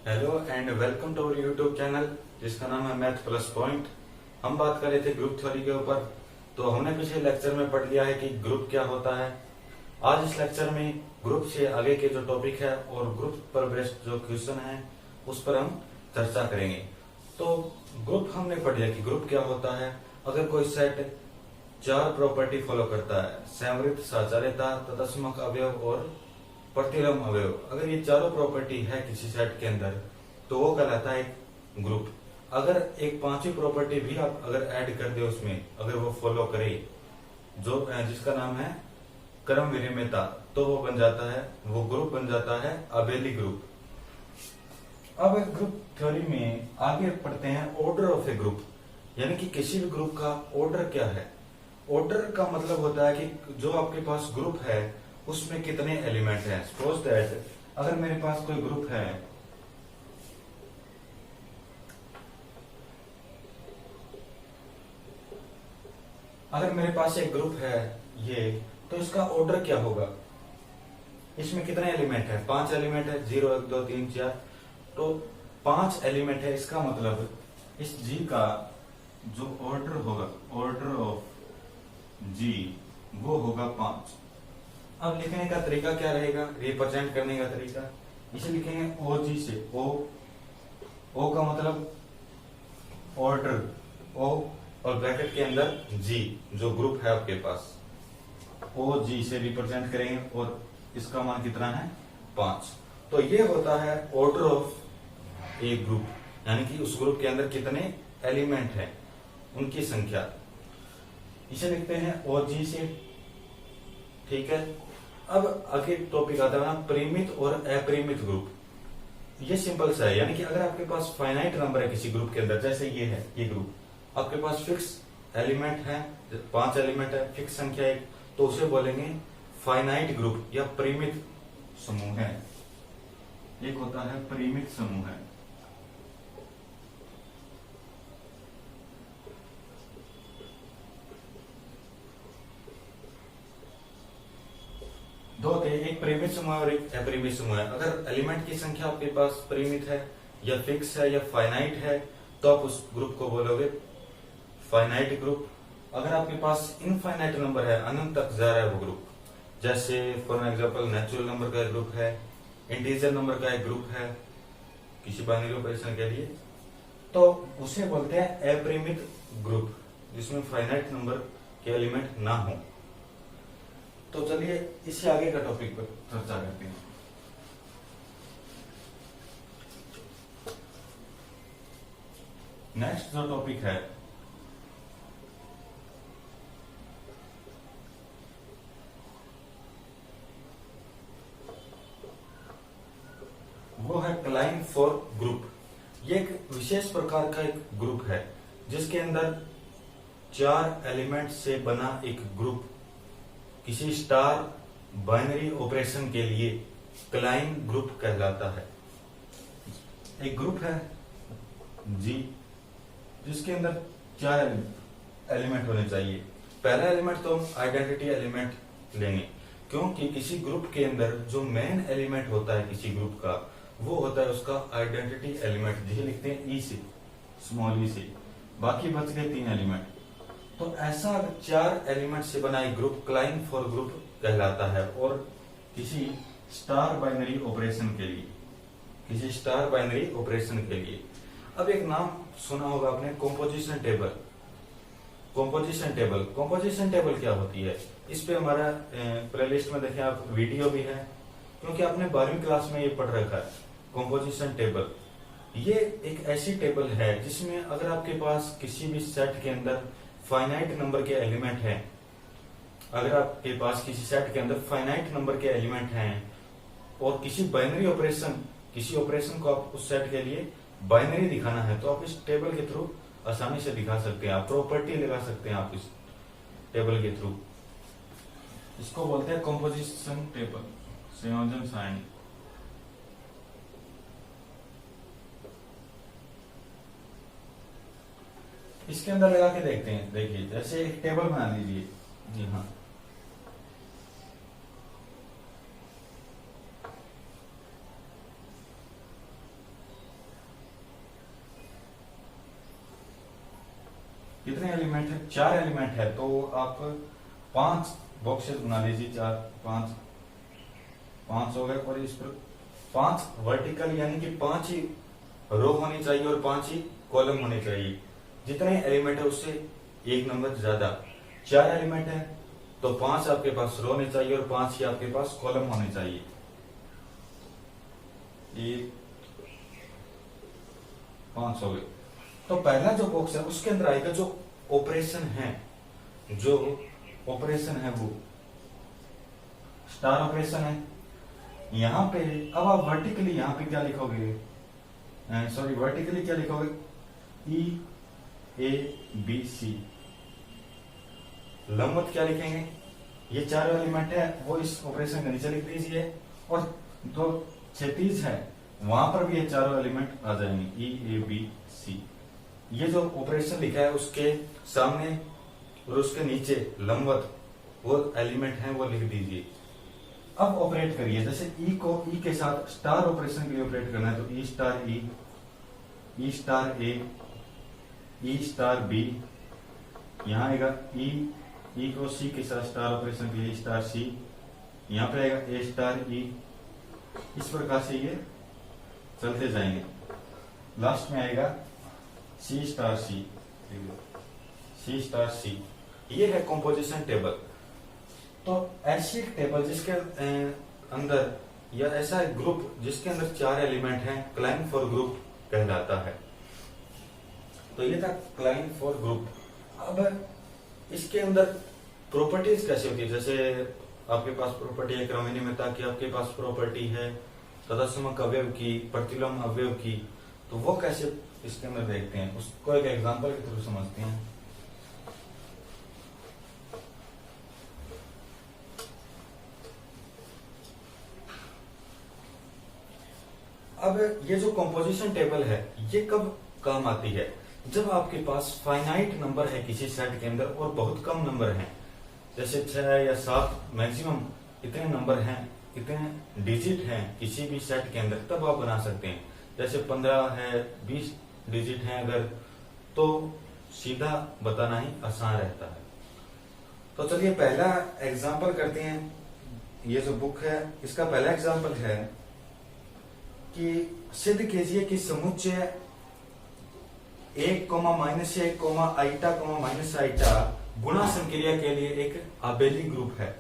Hello and welcome to our YouTube channel जिसका नाम है मैथ प्लस पॉइंट। हम बात कर रहे थे ग्रुप थ्योरी के ऊपर। तो हमने पिछले लेक्चर में पढ़ लिया है कि ग्रुप क्या होता है। आज इस लेक्चर में ग्रुप से आगे के जो टॉपिक है और ग्रुप पर बेस्ड जो क्वेश्चन है उस पर हम चर्चा करेंगे। तो ग्रुप हमने पढ़ लिया कि ग्रुप क्या होता है। अगर कोई सेट चार प्रॉपर्टी फॉलो करता है, संवृत्त, साचार्यता, तत्समक अवयव और प्रतिलोम अवयव, अगर ये चारों प्रॉपर्टी है किसी सेट के अंदर तो वो कहलाता है एक ग्रुप। अगर एक पांचवी प्रॉपर्टी भी आप अगर ऐड कर दे उसमें, अगर वो फॉलो करे जो जिसका नाम है क्रम विनिमयता, तो वो बन जाता है, वो ग्रुप बन जाता है अबेली ग्रुप। अब ग्रुप थ्योरी में आगे पढ़ते हैं ऑर्डर ऑफ ए ग्रुप, यानी कि किसी भी ग्रुप का ऑर्डर क्या है। ऑर्डर का मतलब होता है कि जो आपके पास ग्रुप है उसमें कितने एलिमेंट हैं। सपोज दैट अगर मेरे पास कोई ग्रुप है, अगर मेरे पास एक ग्रुप है ये, तो इसका ऑर्डर क्या होगा। इसमें कितने एलिमेंट है? 5 एलिमेंट है, 0 1 2 3 4। तो 5 एलिमेंट है, इसका मतलब इस जी का जो ऑर्डर होगा, ऑर्डर ऑफ जी, वो होगा 5। अब लिखने का तरीका क्या रहेगा, रिप्रेजेंट करने का तरीका, इसे लिखेंगे ओ जी से। ओ का मतलब ऑर्डर, ओ और ब्रैकेट के अंदर जी, जो ग्रुप है आपके पास, ओ जी से रिप्रेजेंट करेंगे और इसका मान कितना है? 5। तो ये होता है ऑर्डर ऑफ ए ग्रुप, यानी कि उस ग्रुप के अंदर कितने एलिमेंट है, उनकी संख्या। इसे लिखते हैं ओ जी से, ठीक है। अब आगे टॉपिक आता है ना परिमित और अपरिमित ग्रुप। ये सिंपल सा है, यानी कि अगर आपके पास फाइनाइट नंबर है किसी ग्रुप के अंदर, जैसे ये है, ये ग्रुप आपके पास फिक्स एलिमेंट है, 5 एलिमेंट है, फिक्स संख्या है, तो उसे बोलेंगे फाइनाइट ग्रुप या परिमित समूह है। एक होता है परिमित समूह है। दो थे, एक परिमित समूह है और एक अपरिमित समूह है। अगर एलिमेंट की संख्या आपके पास परिमित है या फिक्स है या फाइनाइट है तो आप उस ग्रुप को बोलोगे फाइनाइट ग्रुप। अगर आपके पास इनफाइनाइट नंबर है, अनंत तक जा रहा है वो ग्रुप, जैसे फॉर एग्जांपल नेचुरल नंबर का एक ग्रुप है, इंटीजर नंबर का एक ग्रुप है किसी बाइनरी ऑपरेशन के लिए, तो उसे बोलते हैं अपरिमित ग्रुप, जिसमें फाइनाइट नंबर के एलिमेंट ना हो। तो चलिए इससे आगे का टॉपिक पर चर्चा करते हैं। नेक्स्ट जो टॉपिक है वो है क्लाइन फॉर ग्रुप। ये एक विशेष प्रकार का एक ग्रुप है जिसके अंदर 4 एलिमेंट से बना एक ग्रुप किसी स्टार बाइनरी ऑपरेशन के लिए क्लाइन ग्रुप कहलाता है। एक ग्रुप है जी जिसके अंदर 4 एलिमेंट होने चाहिए। पहला एलिमेंट तो हम आइडेंटिटी एलिमेंट लेंगे, क्योंकि किसी ग्रुप के अंदर जो मेन एलिमेंट होता है किसी ग्रुप का, वो होता है उसका आइडेंटिटी एलिमेंट, जिसे लिखते हैं ई से, स्मॉल ई से। बाकी बच गए 3 एलिमेंट। तो ऐसा 4 एलिमेंट से बना एक ग्रुप क्लाइन फॉर ग्रुप कहलाता है। और किसी स्टार बाइनरी ऑपरेशन के लिए, किसी स्टार बाइनरी ऑपरेशन के लिए। अब एक नाम सुना होगा आपने, composition table. Composition table, composition table क्या होती है, इस पे हमारा प्लेलिस्ट में देखें आप, वीडियो भी है, क्योंकि आपने 12वीं क्लास में ये पढ़ रखा है। कंपोजिशन टेबल ये एक ऐसी टेबल है जिसमें अगर आपके पास किसी भी सेट के अंदर फाइनाइट नंबर के एलिमेंट हैं, अगर आपके पास किसी सेट के अंदर फाइनाइट नंबर के एलिमेंट हैं और किसी बाइनरी ऑपरेशन, किसी ऑपरेशन को आप उस सेट के लिए बाइनरी दिखाना है, तो आप इस टेबल के थ्रू आसानी से दिखा सकते हैं। आप प्रॉपर्टी लगा सकते हैं आप इस टेबल के थ्रू। इसको बोलते हैं कंपोजिशन टेबल, संयोजन सारणी। इसके अंदर लगा के देखते हैं। देखिए जैसे एक टेबल बना लीजिए, जी हाँ, कितने एलिमेंट है? 4 एलिमेंट है, तो आप 5 बॉक्सेस बना लीजिए। 4 5 5 हो गए, और इस पर 5 वर्टिकल यानी कि 5 ही रो होनी चाहिए और 5 ही कॉलम होने चाहिए। जितने एलिमेंट है उससे एक नंबर ज्यादा। 4 एलिमेंट है तो 5 आपके पास रो होने चाहिए और 5 ही आपके पास कॉलम होने चाहिए। ये 5 हो गए। तो पहला जो बॉक्स है उसके अंदर आएगा जो ऑपरेशन है, जो ऑपरेशन है वो स्टार ऑपरेशन है। यहां पे अब आप वर्टिकली यहां पे क्या लिखोगे? सॉरी, वर्टिकली क्या लिखोगे? EABC। लंबवत क्या लिखेंगे? ये 4 एलिमेंट है वो इस ऑपरेशन के नीचे लिख दीजिए, और जो क्षैतिज है वहां पर भी ये चारों एलिमेंट आ जाएंगे, EABC। ये जो ऑपरेशन लिखा है उसके सामने और उसके नीचे लंबवत वो एलिमेंट है वो लिख दीजिए। अब ऑपरेट करिए, जैसे ई को ई के साथ स्टार ऑपरेशन के लिए ऑपरेट करना है तो ई स्टार ए, ई स्टार बी, यहां आएगा ई को सी के साथ स्टार ऑपरेशन के लिए स्टार सी, यहां पे आएगा ए स्टार ई। इस प्रकार से ये चलते जाएंगे, लास्ट में आएगा सी स्टार सी, सी स्टार सी। ये है कंपोजिशन टेबल। तो ऐसी एक टेबल जिसके अंदर या ऐसा एक ग्रुप जिसके अंदर 4 एलिमेंट हैं, क्लाइन फॉर ग्रुप कहलाता है। तो ये था क्लाइन फॉर ग्रुप। अब इसके अंदर प्रॉपर्टीज कैसे होती है? जैसे आपके पास प्रॉपर्टी है क्रमनियमितता की, आपके पास प्रॉपर्टी है तदात्मक अवयव की, प्रतिलोम अवयव की, तो वो कैसे इसके अंदर देखते हैं, उसको एक एग्जांपल के थ्रू समझते हैं। अब ये जो कंपोजिशन टेबल है ये कब काम आती है? जब आपके पास फाइनाइट नंबर है किसी सेट के अंदर और बहुत कम नंबर हैं, जैसे 6 या 7 मैक्सिमम इतने नंबर हैं, इतने डिजिट हैं किसी भी सेट के अंदर, तब आप बना सकते हैं। जैसे 15 है, 20 डिजिट हैं अगर, तो सीधा बताना ही आसान रहता है। तो चलिए पहला एग्जांपल करते हैं। ये जो बुक है इसका पहला एग्जांपल है कि सिद्ध कीजिए कि समुच्चय 1, -1, आइटा, माइनस आइटा गुणा संक्रिया के लिए एक आबेली ग्रुप है।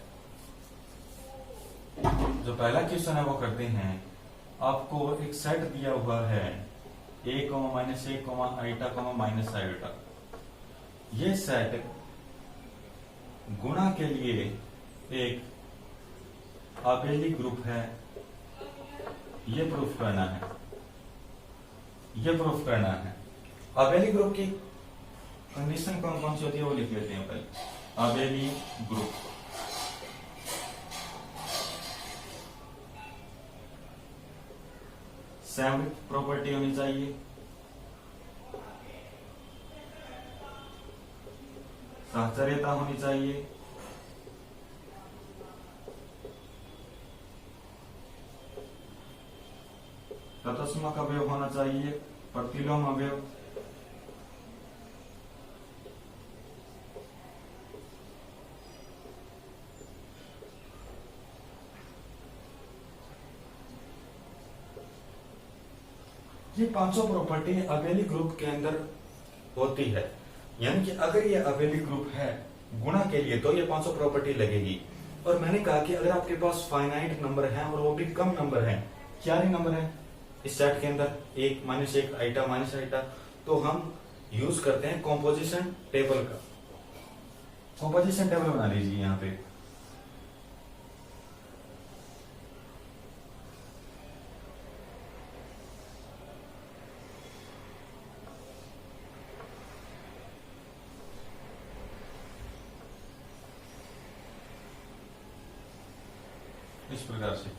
जो पहला क्वेश्चन है वो करते हैं। आपको एक सेट दिया हुआ है 1, -1, आइटा, माइनस आइटा। ये सेट गुणा के लिए एक आबेली ग्रुप है, ये प्रूफ करना है, ये प्रूफ करना है। आबेली ग्रुप की कंडीशन कौन कौन सी होती है वो लिख लेते हैं पहले। आबेली ग्रुप सेम प्रॉपर्टी होनी चाहिए, साहचर्यता होनी चाहिए, तत्समक अवयव होना चाहिए, प्रतिलोम अवयव, ये 500 प्रॉपर्टी आबेली ग्रुप के अंदर होती है। यानी कि अगर ये आबेली ग्रुप है गुणा के लिए तो ये 500 प्रॉपर्टी लगेगी। और मैंने कहा कि अगर आपके पास फाइनाइट नंबर है और वो भी कम नंबर है, 4 ही नंबर है इस सेट के अंदर, 1, -1, आइटा, माइनस आइटा, तो हम यूज करते हैं कॉम्पोजिशन टेबल का। कॉम्पोजिशन टेबल बना लीजिए यहां पे। इस प्रकार से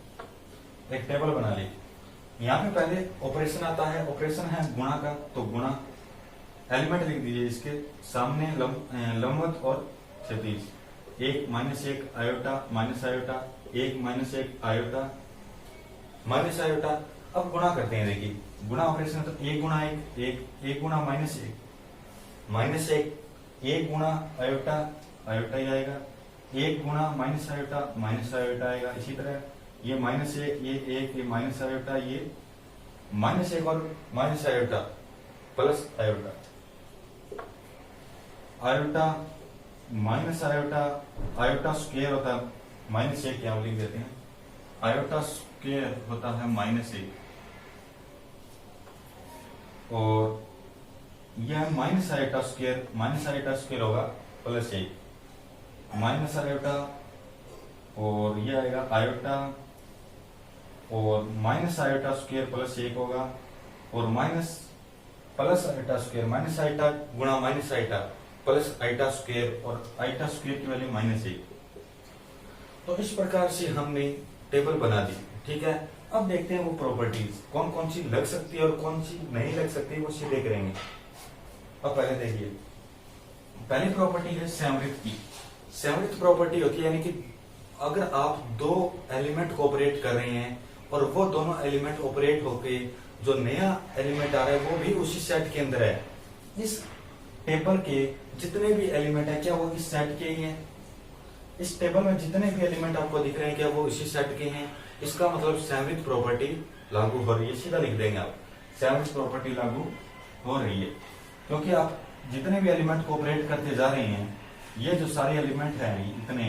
एक टेबल बना ली। यहां पे पहले ऑपरेशन आता है, ऑपरेशन है गुणा का, तो गुणा एलिमेंट लिख दीजिए इसके सामने लंबवत और क्षैतिज। 1, -1, iota, minus iota, 1, -1, iota, minus iota. अब गुणा करते हैं, देखिए गुणा ऑपरेशन तो 1 गुणा 1, 1 गुणा -1, -1, एक गुणा आयोटा, आयोटा ही आएगा, एक गुणा माइनस आयोटा, माइनस आयोटा आएगा। इसी तरह ये माइनस एक, ये एक, ये माइनस आयोटा, ये माइनस एक और minus iota plus iota, iota minus iota, iota square होता है माइनस एक, यहां लिख देते हैं, आयोटा स्क्वायर होता है माइनस एक, और यह माइनस आयोटा स्क्वायर होगा प्लस एक, माइनस आयोटा, और यह आएगा आयोटा, और माइनस आयोटा स्क्वायर प्लस एक होगा, और minus plus iota square, minus iota गुणा minus iota plus iota square, और आयोटा स्क्वायर की वैल्यू माइनस एक। तो इस प्रकार से हमने टेबल बना दी, ठीक है। अब देखते हैं वो प्रॉपर्टीज कौन कौन सी लग सकती है और कौन सी नहीं लग सकती, वो सीधे करेंगे। अब पहले देखिए, पहली प्रॉपर्टी है संवृत की। संवृत प्रॉपर्टी होती है यानी कि अगर आप दो एलिमेंट कोऑपरेट कर रहे हैं और वो दोनों एलिमेंट ऑपरेट होके जो नया एलिमेंट आ रहा है वो भी उसी सेट के अंदर है, इस टेबल के जितने भी एलिमेंट है क्या वो इस सेट के ही हैं? इस टेबल में जितने भी एलिमेंट आपको दिख रहे हैं क्या वो इसी सेट के हैं? इसका मतलब संवृत प्रॉपर्टी लागू हो रही है। सीधा लिख देंगे आप, संवृत प्रॉपर्टी लागू हो रही है, क्योंकि आप जितने भी एलिमेंट कोऑपरेट करते जा रहे हैं, ये जो सारे एलिमेंट हैं इतने,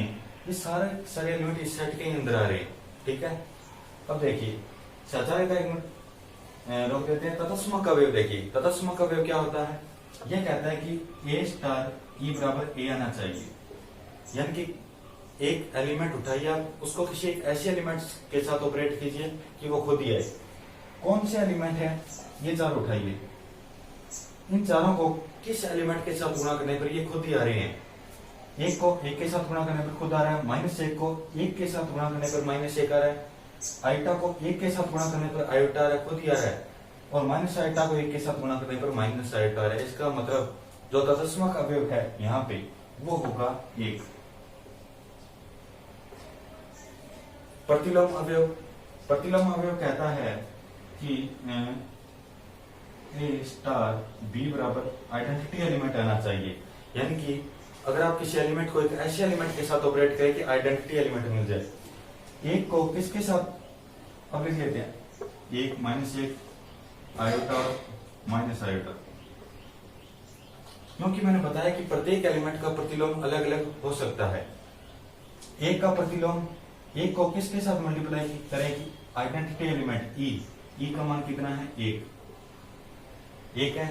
ये सारे एलिमेंट इस सेट के अंदर आ रहे हैं, ठीक है। अब देखिए चाचा का एक मिनट रोक देते हैं। तत्सम अवयव देखिए, तत्सम अवयव क्या होता है? यह कहता है कि ए स्टार ई बराबर ए आना चाहिए, यानी कि एक एलिमेंट उठाइए आप, उसको किसी एक ऐसे एलिमेंट के साथ ऑपरेट कीजिए कि वो खुद ही आए। कौन से एलिमेंट है? ये चार उठाइए, इन चारों को किस एलिमेंट के साथ गुणा करने पर ये खुद ही आ रहे हैं? एक को एक के साथ गुणा करने पर खुद आ रहा है, माइनस एक को एक के साथ गुणा करने पर माइनस एक आ रहा है, आयोटा को एक के साथ गुणा करने पर आयोटा आ रहा है, खुद ही आ रहा है, और माइनस आयोटा को एक के साथ गुणा करने पर माइनस आयोटा आ रहा है। इसका मतलब जो तत्समक अवयव है यहाँ पे वो होगा एक। प्रतिलोम अवयव, प्रतिलोम अवयव कहता है कि ए स्टार बी बराबर आइडेंटिटी एलिमेंट आना चाहिए, यानी कि अगर आप किसी एलिमेंट को एक ऐसे एलिमेंट के साथ ऑपरेट करें कि आइडेंटिटी एलिमेंट मिल जाए। एक को किसके साथ अब लिख लेते हैं, एक माइनस एक आयोटा और माइनस आयोटा, क्योंकि मैंने बताया कि प्रत्येक एलिमेंट का प्रतिलोम अलग अलग हो सकता है। एक का प्रतिलोम एक को किसके साथ मल्टीप्लाई करेगी? आइडेंटिटी एलिमेंट ई का मान कितना है? एक है,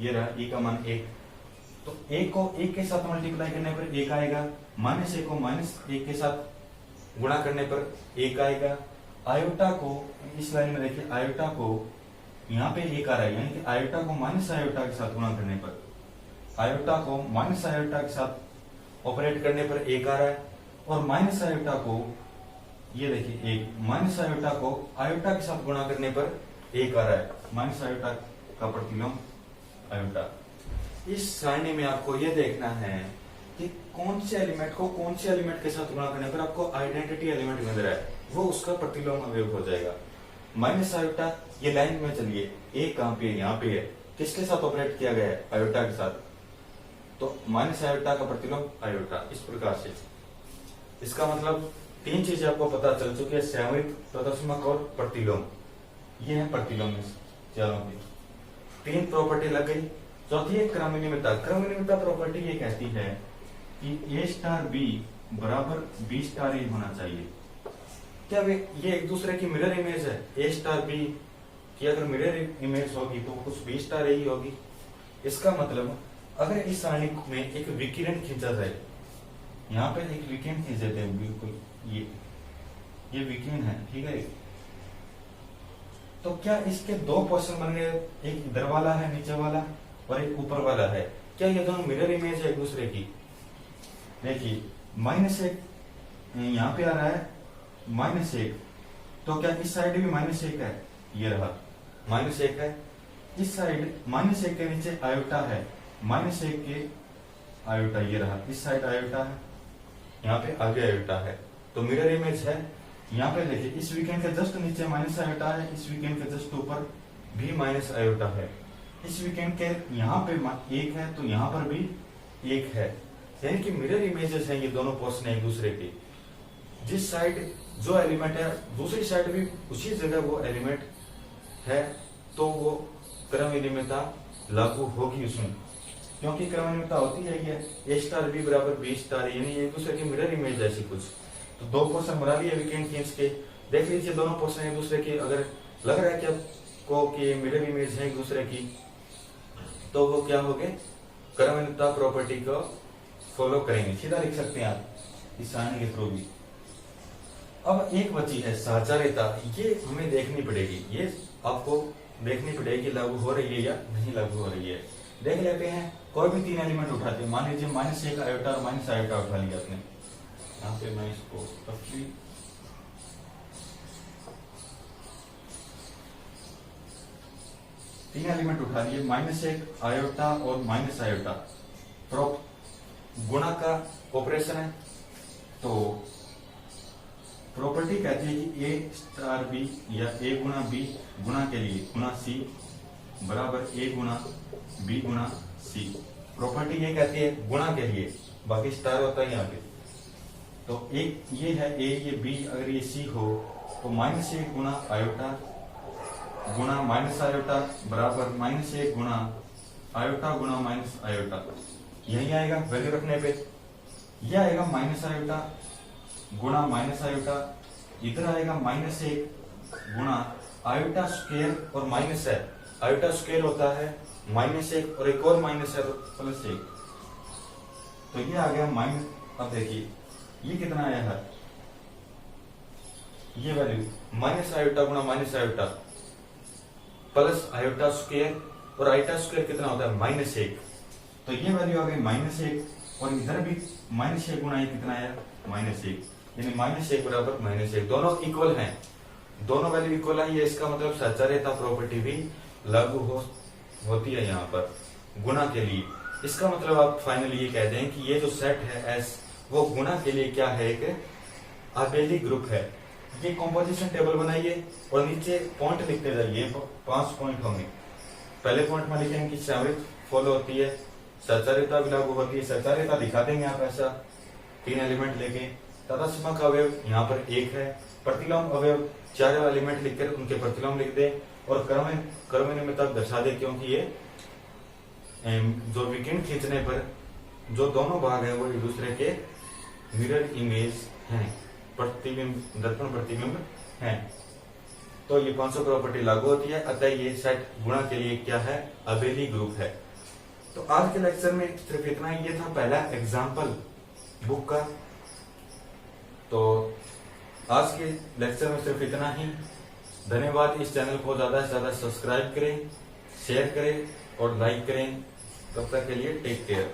ये रहा ई का मान एक। तो एक को एक के साथ मल्टीप्लाई करने पर एक आएगा, माइनस एक को माइनस एक के साथ गुणा करने पर एक आएगा। आयोटा को इस लाइन में देखिए, आयोटा को यहाँ पे एक आ रहा है, यानी कि आयोटा को माइनस आयोटा के साथ गुणा करने पर, आयोटा को माइनस आयोटा के साथ ऑपरेट करने पर एक आ रहा है, और माइनस आयोटा को ये देखिए एक, माइनस आयोटा को आयोटा के साथ गुणा करने पर एक आ रहा है, माइनस आयोटा का प्रतिलोम आयोटा। इस सारणी में आपको ये देखना है कि कौन से एलिमेंट को कौन से एलिमेंट के साथ गुणा करने पर आपको आइडेंटिटी एलिमेंट मिल रहा है, वो उसका प्रतिलोम अवयव हो जाएगा। माइनस आयोटा, ये लाइन में चलिए, एक कहां पे है? यहाँ पे है, किसके साथ ऑपरेट किया गया है? आयोटा के साथ, तो माइनस आयोटा का प्रतिलोम आयोटा। इस प्रकार से इसका मतलब तीन चीजें आपको पता चल चुकी है, संवृत, तत्समक और प्रतिलोम। ये है प्रतिलोम चारों की तीन प्रॉपर्टी लग गई। चौथी है क्रमनियमितता। क्रमनियमितता प्रॉपर्टी ये कहती है कि ए स्टार बी बराबर बी स्टार ए होना चाहिए। क्या ये एक दूसरे की मिरर इमेज है? ए स्टार बी की अगर मिरर इमेज होगी तो कुछ बी स्टार ए ही होगी। इसका मतलब अगर इस सारणी में एक विकिरण खींचा जाए, यहाँ पे एक विकिरण खींच देते हैं, बिल्कुल ये विकिरण है, ठीक है। तो क्या इसके दो पोर्शन बन गए, एक इधर वाला है नीचे वाला और एक ऊपर वाला है? क्या ये दोनों मिरर इमेज है एक दूसरे की? देखिए माइनस एक यहाँ पे आ रहा है, माइनस एक, तो क्या इस साइड भी माइनस एक है? ये रहा माइनस एक है। इस साइड माइनस एक के नीचे आयोटा है, माइनस एक के आयोटा, ये रहा इस साइड आयोटा है, यहाँ पे आगे आयोटा है, तो मिरर इमेज है। यहाँ पे देखिए इस वीकेंड के जस्ट नीचे माइनस आयोटा है, इस वीकेंड के जस्ट ऊपर भी माइनस आयोटा है। इस वीकेंड के यहाँ पे एक है तो यहाँ पर भी एक है, यानी कि मिरर इमेजेस हैं ये दोनों पोर्शन एक दूसरे के। जिस साइड जो एलिमेंट है दूसरी साइड भी उसी जगह वो एलिमेंट है, तो वो क्रमनियमितता लागू होगी उसमें, क्योंकि क्रमनियमितता होती है ये A स्टार B बराबर B स्टार, यानी एक दूसरे की मिरर इमेज जैसी कुछ। तो दो पोर्शन बना लिए वीकेंड खींच के, देख लीजिए दोनों पोर्शन एक दूसरे के, अगर लग रहा है कि आपको कि मिरर इमेज है एक दूसरे की, तो वो क्या हो गए, क्रमनियमितता प्रॉपर्टी को फॉलो करेंगे। सीधा लिख सकते हैं आप इस सारणी के थ्रू भी। अब एक बची है साचार्यता, ये हमें देखनी पड़ेगी, ये आपको देखनी पड़ेगी लागू हो रही है या नहीं लागू हो रही है। देख लेते हैं, कोई भी तीन एलिमेंट उठाते हैं, मान लीजिए -1 आयोटा और -i आयोटा उठा लिया आपने। यहाँ पे मैं इसको रफली तीन एलिमेंट उठा लिए, -1 आयोटा और -i आयोटा, गुणा का ऑपरेशन है। तो प्रॉपर्टी कहती है कि A स्टार B या A गुणा B गुणा के लिए गुणा C बराबर A गुणा B गुणा C। प्रॉपर्टी ये कहती है गुणा के लिए, बाकी स्टार होता है यहाँ पे। तो एक ये है A, ये B, अगर ये C हो तो -1 गुणा आयोटा गुणा -i आयोटा बराबर -1 गुणा आयोटा गुणा -i आयोटा। यही आएगा वैल्यू रखने पे, यह आएगा -i आयोटा गुणा -i आयोटा, इधर आएगा -1 गुणा आयोटा स्क्वायर और माइनस है, आयोटा स्क्वायर होता है -1 और एक और माइनस है तो +1, तो ये आ गया माइनस। अब देखिए ये कितना आया है, ये वैल्यू -i आयोटा गुणा -i iota plus iota square, और आयोटा स्क्वायर कितना होता है -1, तो ये वैल्यू आ गई -1, और इधर भी -1 गुणा ये कितना आया -1, यानी -1 बराबर -1, दोनों इक्वल हैं, दोनों वैल्यू इक्वल है। ये इसका मतलब साचार्यता प्रॉपर्टी भी लागू होती है यहाँ पर गुणा के लिए। इसका मतलब आप फाइनली ये कह दें कि ये जो सेट है S वो गुणा के लिए क्या है, एक आबेली ग्रुप है। ये कॉम्पोजिशन टेबल बनाइए और नीचे पॉइंट लिखते जाइए, 5 पॉइंट होंगे। पहले पॉइंट में लिखेंगे कि सामरिक फॉलो होती है, साचार्यता भी लागू होती है, साचार्यता दिखा देंगे आप ऐसा 3 एलिमेंट लेके। तदात्मक अवयव यहाँ पर 1 है, प्रतिलोम अवयव 4 एलिमेंट लिखकर उनके प्रतिलोम लिख दे, और क्रमनियमितता दर्शा दे, क्योंकि ये जो वीकेंड खींचने पर जो दोनों भाग है वो एक दूसरे के मिरर इमेज हैं, प्रतिबिंब दर्पण प्रतिबिंब हैं। तो ये 500 प्रॉपर्टी लागू होती है, अतः ये सेट गुणा के लिए क्या है, अबेली ग्रुप है। तो आज के लेक्चर में सिर्फ इतना ही, ये था पहला एग्जाम्पल बुक का। तो आज के लेक्चर में सिर्फ इतना ही। धन्यवाद। इस चैनल को ज्यादा से ज्यादा सब्सक्राइब करें, शेयर करें और लाइक करें। तब तक के लिए टेक केयर।